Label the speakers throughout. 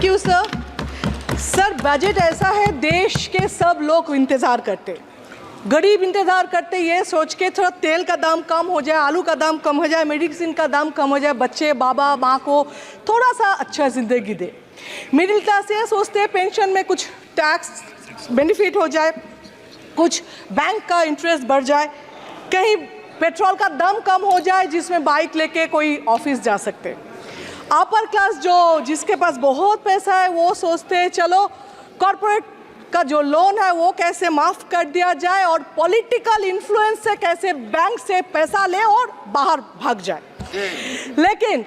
Speaker 1: Thank you sir. Sir budget ऐसा है देश के सब लोग इंतज़ार करते, गरीब इंतज़ार करते ये सोच के थोड़ा तेल का दाम कम हो जाए, आलू का दाम कम हो जाए, मेडिसिन का दाम कम हो जाए, बच्चे बाबा माँ को थोड़ा सा अच्छा ज़िंदगी दे। मिडिल क्लास ये सोचते हैं पेंशन में कुछ टैक्स बेनिफिट हो जाए, कुछ बैंक का इंटरेस्ट बढ़ जाए, कहीं पेट्रोल का दाम कम हो जाए जिसमें बाइक लेके कोई ऑफिस जा सकते। अपर क्लास जो जिसके पास बहुत पैसा है वो सोचते हैं चलो कॉर्पोरेट का जो लोन है वो कैसे माफ़ कर दिया जाए और पॉलिटिकल इन्फ्लुएंस से कैसे बैंक से पैसा ले और बाहर भाग जाए। लेकिन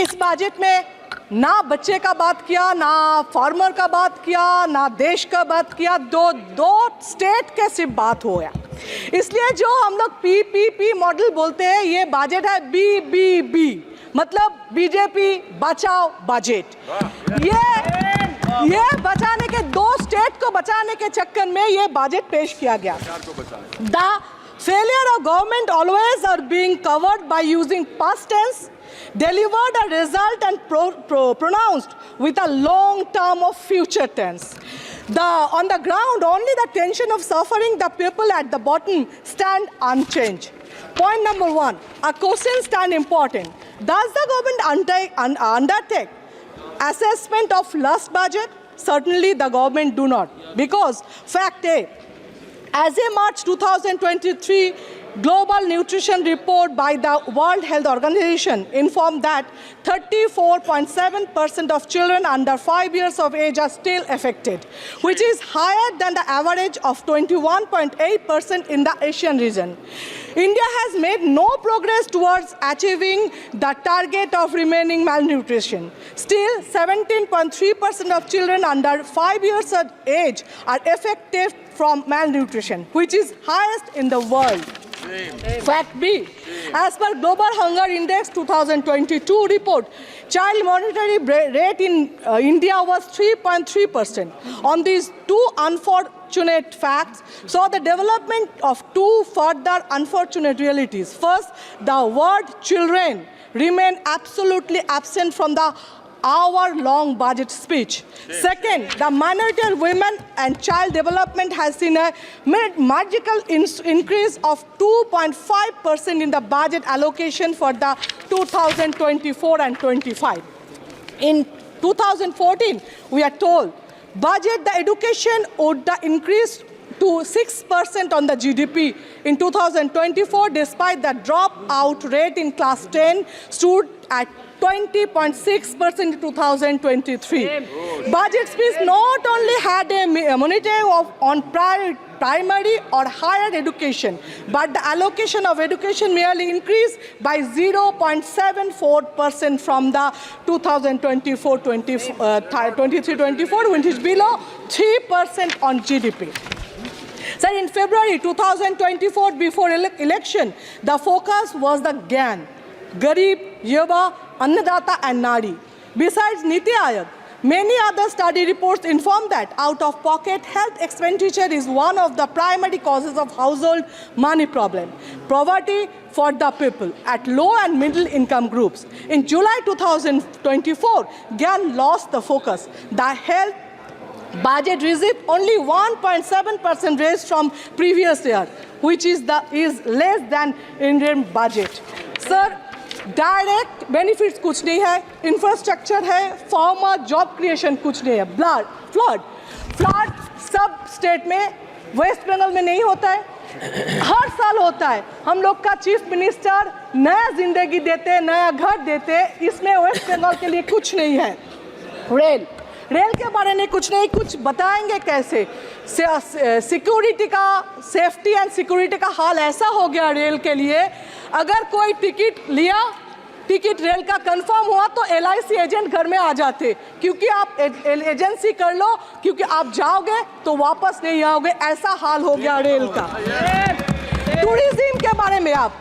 Speaker 1: इस बजट में ना बच्चे का बात किया, ना फार्मर का बात किया, ना देश का बात किया, दो स्टेट के सिर्फ बात हो गया। इसलिए जो हम लोग PPP मॉडल बोलते हैं ये बजट है BBB, मतलब बीजेपी बचाओ बजट। ये बचाने के दो स्टेट को बचाने के चक्कर में ये बजट पेश किया गया। The failure of government always are being covered by using past tense, delivered a result and pronounced with a long term of future tense. On the ground, only the tension of suffering the people at the bottom stand unchanged. Point number one, a question stand important. Does the government undertake assessment of last budget? Certainly the government do not, because fact A, as a March 2023 Global Nutrition Report by the World Health Organization informed that 34.7% of children under 5 years of age are still affected, which is higher than the average of 21.8% in the Asian region. India has made no progress towards achieving the target of remaining malnutrition. Still, 17.3% of children under 5 years of age are affected from malnutrition, which is highest in the world. Fact B, as per Global Hunger Index 2022 report, child mortality rate in India was 3.3%. On these two unfortunate facts, saw the development of two further unfortunate realities. First, the word children remain absolutely absent from the hour-long budget speech. Second, the minority of women and child development has seen a magical increase of 2.5% in the budget allocation for the 2024 and 25. In 2014, we are told budget the education would increase to 6% on the GDP. In 2024, despite the dropout rate in class 10 stood at 20.6% in 2023. Budget speech not only had a monetary on primary or higher education, but the allocation of education merely increased by 0.74% from the 2023-24, which is below 3% on GDP. Sir, in February 2024, before election, the focus was the GAN, Garib, Yuva, Annadata and Nari. Besides Niti Aayog, many other study reports inform that out-of-pocket health expenditure is one of the primary causes of household money problem. Poverty for the people at low and middle income groups. In July 2024, GAN lost the focus. The health budget received only 1.7% raise from previous year, which is less than Indian budget. Sir, direct benefits कुछ नहीं है, infrastructure है, farmer job creation कुछ नहीं है। Flood सब state में, waste Bengal में नहीं होता है, हर साल होता है। हम लोग का चीफ मिनिस्टर नया जिंदगी देते, नया घर देते, इसमें वेस्ट बंगाल के लिए कुछ नहीं है। रेल के बारे में कुछ नहीं, कुछ बताएंगे कैसे? सिक्योरिटी का, सेफ्टी एंड सिक्योरिटी का हाल ऐसा हो गया रेल के लिए, अगर कोई टिकट रेल का कंफर्म हुआ तो LIC एजेंट घर में आ जाते, क्योंकि आप एजेंसी कर लो, क्योंकि आप जाओगे तो वापस नहीं आओगे, ऐसा हाल हो गया रेल का। टूरिज्म के बारे में आप,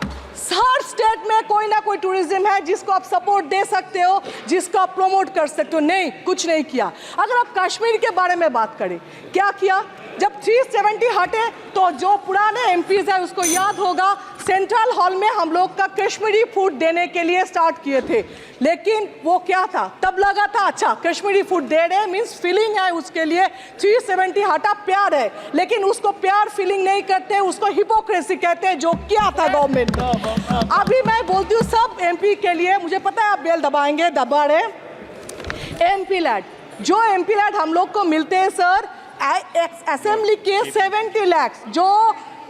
Speaker 1: हर स्टेट में कोई ना कोई टूरिज्म है जिसको आप सपोर्ट दे सकते हो, जिसको आप प्रमोट कर सकते हो। नहीं, कुछ नहीं किया। अगर आप कश्मीर के बारे में बात करें, क्या किया? जब 370 हटे तो जो पुराने MPs है उसको याद होगा, सेंट्रल हॉल में हम लोग का कश्मीरी फूड देने के लिए स्टार्ट किए थे, लेकिन वो क्या था, तब लगा था अच्छा कश्मीरी फूड दे रहे मीन्स फीलिंग है, उसके लिए 370 हटा प्यार है, लेकिन उसको प्यार फीलिंग नहीं करते, उसको हिपोक्रेसी कहते हैं, जो क्या था गवर्नमेंट में। अभी मैं बोलती हूँ सब एमपी के लिए, मुझे पता है आप बेल दबाएंगे, दबा रहे। एमपी लैड, जो एमपी लैड हम लोग को मिलते हैं सर, असेंबली के 70 लाख जो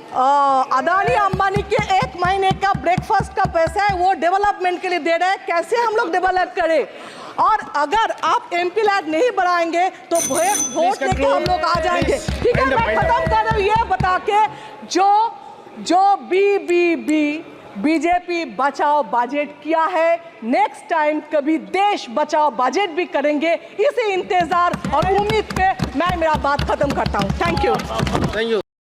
Speaker 1: अदानी अंबानी के 1 महीने का ब्रेकफास्ट का पैसा है वो डेवलपमेंट के लिए दे रहे हैं, कैसे हम लोग डेवलप करें। और अगर आप एमपी लैड नहीं बढ़ाएंगे तो वोट लेके हम लोग आ जाएंगे। ठीक है, मैं खत्म कर रहा हूँ ये बता के, जो बीजेपी बचाओ बजट किया है, नेक्स्ट टाइम कभी देश बचाओ बजट भी करेंगे, इसी इंतजार और उम्मीद पे मैं मेरा बात खत्म करता हूँ। Thank you.